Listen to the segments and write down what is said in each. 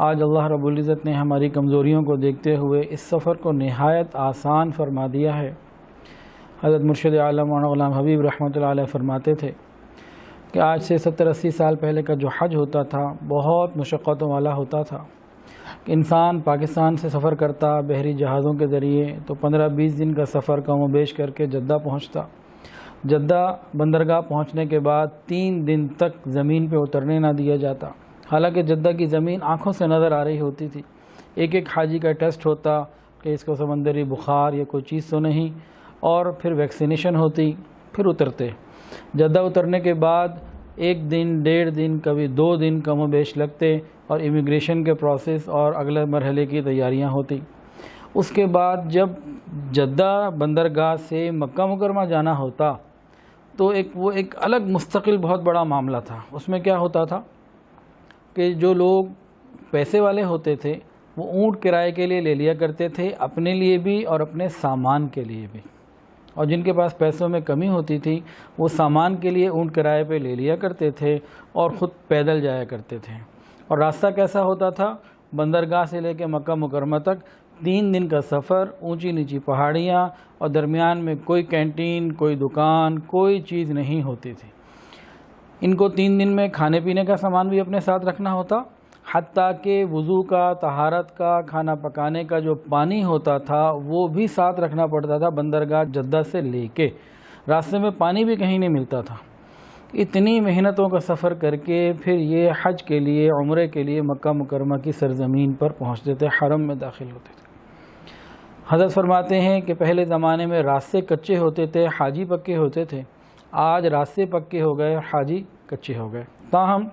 آج اللہ رب العزت نے ہماری کمزوریوں کو دیکھتے ہوئے اس سفر کو نہایت آسان فرما دیا ہے۔ حضرت مرشد عالم مولانا غلام حبیب رحمۃ اللہ علیہ فرماتے تھے کہ آج سے 70-80 سال پہلے کا جو حج ہوتا تھا بہت مشقتوں والا ہوتا تھا۔ انسان پاکستان سے سفر کرتا بحری جہازوں کے ذریعے تو 15-20 دن کا سفر کم و بیش کر کے جدہ پہنچتا۔ جدہ بندرگاہ پہنچنے کے بعد 3 دن تک زمین پہ اترنے نہ دیا جاتا، حالانکہ جدہ کی زمین آنکھوں سے نظر آ رہی ہوتی تھی۔ ایک ایک حاجی کا ٹیسٹ ہوتا کہ اس کو سمندری بخار یا کوئی چیز تو نہیں، اور پھر ویکسینیشن ہوتی، پھر اترتے۔ جدہ اترنے کے بعد 1 دن 1.5 دن کبھی 2 دن کم و بیش لگتے اور امیگریشن کے پروسیس اور اگلے مرحلے کی تیاریاں ہوتی۔ اس کے بعد جب جدہ بندرگاہ سے مکہ مکرمہ جانا ہوتا تو وہ ایک الگ مستقل بہت بڑا معاملہ تھا۔ اس میں کیا ہوتا تھا کہ جو لوگ پیسے والے ہوتے تھے وہ اونٹ کرائے کے لیے لے لیا کرتے تھے، اپنے لیے بھی اور اپنے سامان کے لیے بھی، اور جن کے پاس پیسوں میں کمی ہوتی تھی وہ سامان کے لیے اونٹ کرائے پہ لے لیا کرتے تھے اور خود پیدل جایا کرتے تھے۔ اور راستہ کیسا ہوتا تھا؟ بندرگاہ سے لے کے مکہ مکرمہ تک 3 دن کا سفر، اونچی نیچی پہاڑیاں، اور درمیان میں کوئی کینٹین، کوئی دکان، کوئی چیز نہیں ہوتی تھی۔ ان کو 3 دن میں کھانے پینے کا سامان بھی اپنے ساتھ رکھنا ہوتا، حتیٰ کہ وضو کا، طہارت کا، کھانا پکانے کا جو پانی ہوتا تھا وہ بھی ساتھ رکھنا پڑتا تھا بندرگاہ جدہ سے لے کے۔ راستے میں پانی بھی کہیں نہیں ملتا تھا۔ اتنی محنتوں کا سفر کر کے پھر یہ حج کے لیے، عمرے کے لیے مکہ مکرمہ کی سرزمین پر پہنچتے تھے، حرم میں داخل ہوتے تھے۔ حضرت فرماتے ہیں کہ پہلے زمانے میں راستے کچے ہوتے تھے، حاجی پکے ہوتے تھے۔ آج راستے پکے ہو گئے، حاجی کچے ہو گئے۔ تاہم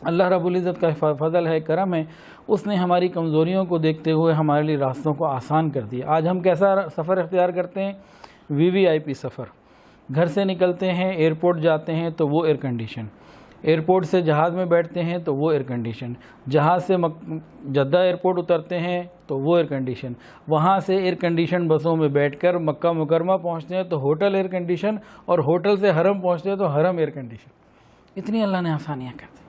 اللہ رب العزت کا فضل ہے، کرم ہے، اس نے ہماری کمزوریوں کو دیکھتے ہوئے ہمارے لیے راستوں کو آسان کر دیا۔ آج ہم کیسا سفر اختیار کرتے ہیں؟ VVIP سفر۔ گھر سے نکلتے ہیں، ایئرپورٹ جاتے ہیں تو وہ ایئر کنڈیشن، ایئرپورٹ سے جہاز میں بیٹھتے ہیں تو وہ ایئر کنڈیشن، جہاز سے جدہ ایئرپورٹ اترتے ہیں تو وہ ایئر کنڈیشن، وہاں سے ایئر کنڈیشن بسوں میں بیٹھ کر مکہ مکرمہ پہنچتے ہیں تو ہوٹل ایئر کنڈیشن، اور ہوٹل سے حرم پہنچتے ہیں تو حرم ایئر کنڈیشن۔ اتنی اللہ نے آسانیاں کر دی۔